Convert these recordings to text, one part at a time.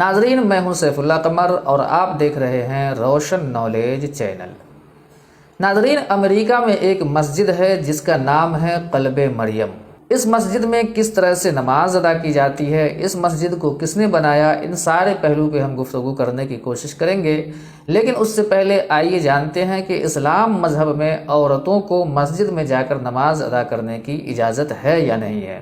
ناظرین، میں ہوں سیف اللہ قمر اور آپ دیکھ رہے ہیں روشن نالج چینل۔ ناظرین، امریکہ میں ایک مسجد ہے جس کا نام ہے قلب مریم۔ اس مسجد میں کس طرح سے نماز ادا کی جاتی ہے، اس مسجد کو کس نے بنایا، ان سارے پہلو پہ ہم گفتگو کرنے کی کوشش کریں گے۔ لیکن اس سے پہلے آئیے جانتے ہیں کہ اسلام مذہب میں عورتوں کو مسجد میں جا کر نماز ادا کرنے کی اجازت ہے یا نہیں ہے۔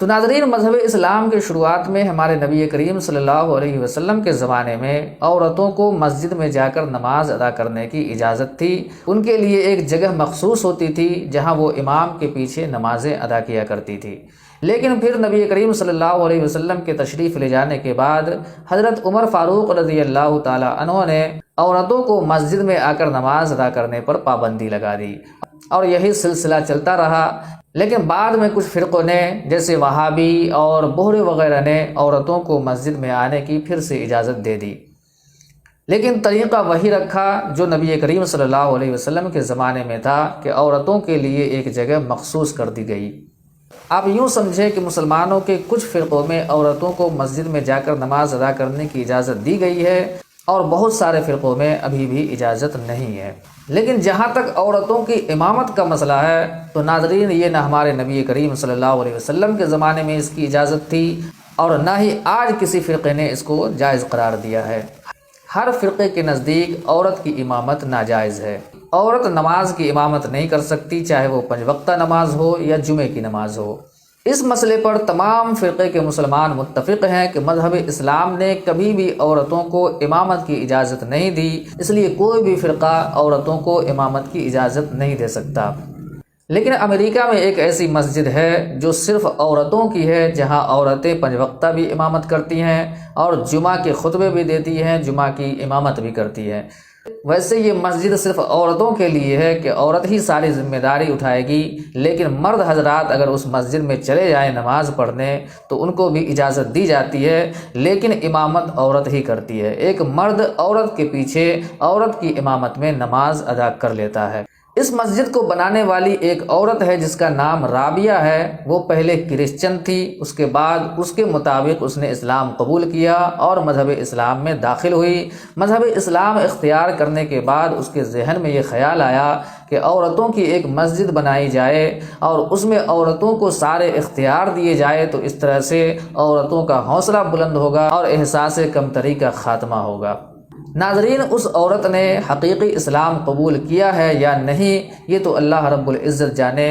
تو ناظرین، مذہب اسلام کے شروعات میں ہمارے نبی کریم صلی اللہ علیہ وسلم کے زمانے میں عورتوں کو مسجد میں جا کر نماز ادا کرنے کی اجازت تھی۔ ان کے لیے ایک جگہ مخصوص ہوتی تھی جہاں وہ امام کے پیچھے نمازیں ادا کیا کرتی تھی۔ لیکن پھر نبی کریم صلی اللہ علیہ وسلم کے تشریف لے جانے کے بعد حضرت عمر فاروق رضی اللہ تعالی عنہ نے عورتوں کو مسجد میں آ کر نماز ادا کرنے پر پابندی لگا دی، اور یہی سلسلہ چلتا رہا۔ لیکن بعد میں کچھ فرقوں نے جیسے وہابی اور بہرے وغیرہ نے عورتوں کو مسجد میں آنے کی پھر سے اجازت دے دی، لیکن طریقہ وہی رکھا جو نبی کریم صلی اللہ علیہ وسلم کے زمانے میں تھا کہ عورتوں کے لیے ایک جگہ مخصوص کر دی گئی۔ آپ یوں سمجھیں کہ مسلمانوں کے کچھ فرقوں میں عورتوں کو مسجد میں جا کر نماز ادا کرنے کی اجازت دی گئی ہے، اور بہت سارے فرقوں میں ابھی بھی اجازت نہیں ہے۔ لیکن جہاں تک عورتوں کی امامت کا مسئلہ ہے تو ناظرین، یہ نہ ہمارے نبی کریم صلی اللہ علیہ وسلم کے زمانے میں اس کی اجازت تھی، اور نہ ہی آج کسی فرقے نے اس کو جائز قرار دیا ہے۔ ہر فرقے کے نزدیک عورت کی امامت ناجائز ہے۔ عورت نماز کی امامت نہیں کر سکتی، چاہے وہ 5 وقتہ نماز ہو یا جمعے کی نماز ہو۔ اس مسئلے پر تمام فرقے کے مسلمان متفق ہیں کہ مذہب اسلام نے کبھی بھی عورتوں کو امامت کی اجازت نہیں دی، اس لیے کوئی بھی فرقہ عورتوں کو امامت کی اجازت نہیں دے سکتا۔ لیکن امریکہ میں ایک ایسی مسجد ہے جو صرف عورتوں کی ہے، جہاں عورتیں 5 وقتہ بھی امامت کرتی ہیں اور جمعہ کے خطبے بھی دیتی ہیں، جمعہ کی امامت بھی کرتی ہیں۔ ویسے یہ مسجد صرف عورتوں کے لیے ہے کہ عورت ہی ساری ذمہ داری اٹھائے گی، لیکن مرد حضرات اگر اس مسجد میں چلے جائیں نماز پڑھنے تو ان کو بھی اجازت دی جاتی ہے، لیکن امامت عورت ہی کرتی ہے۔ ایک مرد عورت کے پیچھے عورت کی امامت میں نماز ادا کر لیتا ہے۔ اس مسجد کو بنانے والی ایک عورت ہے جس کا نام رابعہ ہے۔ وہ پہلے کرسچن تھی، اس کے بعد اس کے مطابق اس نے اسلام قبول کیا اور مذہب اسلام میں داخل ہوئی۔ مذہب اسلام اختیار کرنے کے بعد اس کے ذہن میں یہ خیال آیا کہ عورتوں کی ایک مسجد بنائی جائے اور اس میں عورتوں کو سارے اختیار دیے جائے، تو اس طرح سے عورتوں کا حوصلہ بلند ہوگا اور احساس کمتری کا خاتمہ ہوگا۔ ناظرین، اس عورت نے حقیقی اسلام قبول کیا ہے یا نہیں، یہ تو اللہ رب العزت جانے۔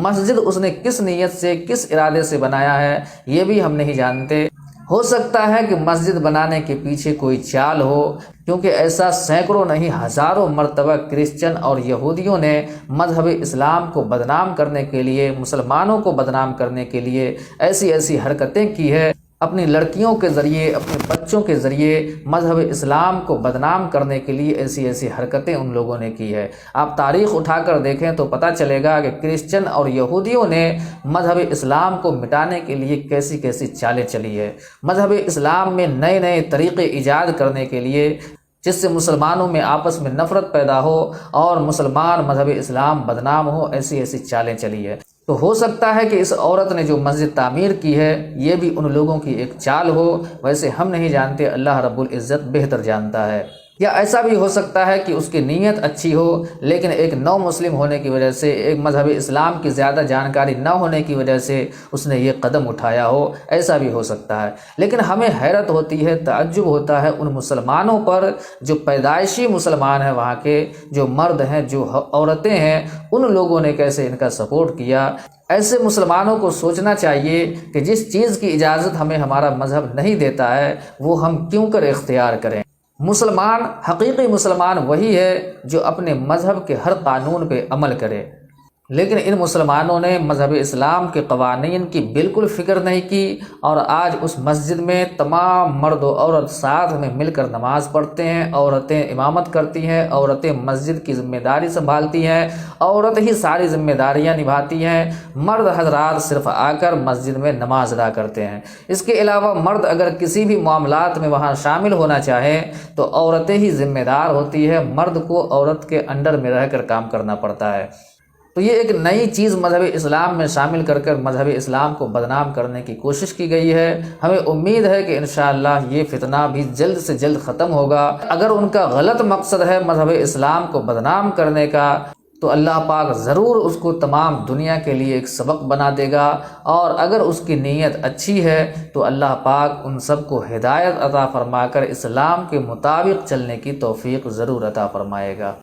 مسجد اس نے کس نیت سے، کس ارادے سے بنایا ہے، یہ بھی ہم نہیں جانتے۔ ہو سکتا ہے کہ مسجد بنانے کے پیچھے کوئی چال ہو، کیونکہ ایسا سینکڑوں نہیں ہزاروں مرتبہ کرسچن اور یہودیوں نے مذہب اسلام کو بدنام کرنے کے لیے، مسلمانوں کو بدنام کرنے کے لیے ایسی حرکتیں کی ہے۔ اپنی لڑکیوں کے ذریعے، اپنے بچوں کے ذریعے مذہب اسلام کو بدنام کرنے کے لیے ایسی حرکتیں ان لوگوں نے کی ہے۔ آپ تاریخ اٹھا کر دیکھیں تو پتہ چلے گا کہ کرسچن اور یہودیوں نے مذہب اسلام کو مٹانے کے لیے کیسی چالیں چلی ہے۔ مذہب اسلام میں نئے طریقے ایجاد کرنے کے لیے، جس سے مسلمانوں میں آپس میں نفرت پیدا ہو اور مسلمان مذہب اسلام بدنام ہو، ایسی چالیں چلی ہے۔ تو ہو سکتا ہے کہ اس عورت نے جو مسجد تعمیر کی ہے یہ بھی ان لوگوں کی ایک چال ہو۔ ویسے ہم نہیں جانتے، اللہ رب العزت بہتر جانتا ہے۔ یا ایسا بھی ہو سکتا ہے کہ اس کی نیت اچھی ہو، لیکن ایک نو مسلم ہونے کی وجہ سے، ایک مذہب اسلام کی زیادہ جانکاری نہ ہونے کی وجہ سے اس نے یہ قدم اٹھایا ہو، ایسا بھی ہو سکتا ہے۔ لیکن ہمیں حیرت ہوتی ہے، تعجب ہوتا ہے ان مسلمانوں پر جو پیدائشی مسلمان ہیں، وہاں کے جو مرد ہیں، جو عورتیں ہیں، ان لوگوں نے کیسے ان کا سپورٹ کیا۔ ایسے مسلمانوں کو سوچنا چاہیے کہ جس چیز کی اجازت ہمیں ہمارا مذہب نہیں دیتا ہے وہ ہم کیوں کر اختیار کریں۔ مسلمان، حقیقی مسلمان وہی ہے جو اپنے مذہب کے ہر قانون پہ عمل کرے، لیکن ان مسلمانوں نے مذہب اسلام کے قوانین کی بالکل فکر نہیں کی، اور آج اس مسجد میں تمام مرد و عورت ساتھ میں مل کر نماز پڑھتے ہیں، عورتیں امامت کرتی ہیں، عورتیں مسجد کی ذمہ داری سنبھالتی ہیں، عورت ہی ساری ذمہ داریاں نبھاتی ہیں، مرد حضرات صرف آ کر مسجد میں نماز ادا کرتے ہیں۔ اس کے علاوہ مرد اگر کسی بھی معاملات میں وہاں شامل ہونا چاہیں تو عورتیں ہی ذمہ دار ہوتی ہے، مرد کو عورت کے انڈر میں رہ کر کام کرنا پڑتا ہے۔ تو یہ ایک نئی چیز مذہب اسلام میں شامل کر مذہب اسلام کو بدنام کرنے کی کوشش کی گئی ہے۔ ہمیں امید ہے کہ انشاءاللہ یہ فتنہ بھی جلد سے جلد ختم ہوگا۔ اگر ان کا غلط مقصد ہے مذہب اسلام کو بدنام کرنے کا تو اللہ پاک ضرور اس کو تمام دنیا کے لیے ایک سبق بنا دے گا، اور اگر اس کی نیت اچھی ہے تو اللہ پاک ان سب کو ہدایت عطا فرما کر اسلام کے مطابق چلنے کی توفیق ضرور عطا فرمائے گا۔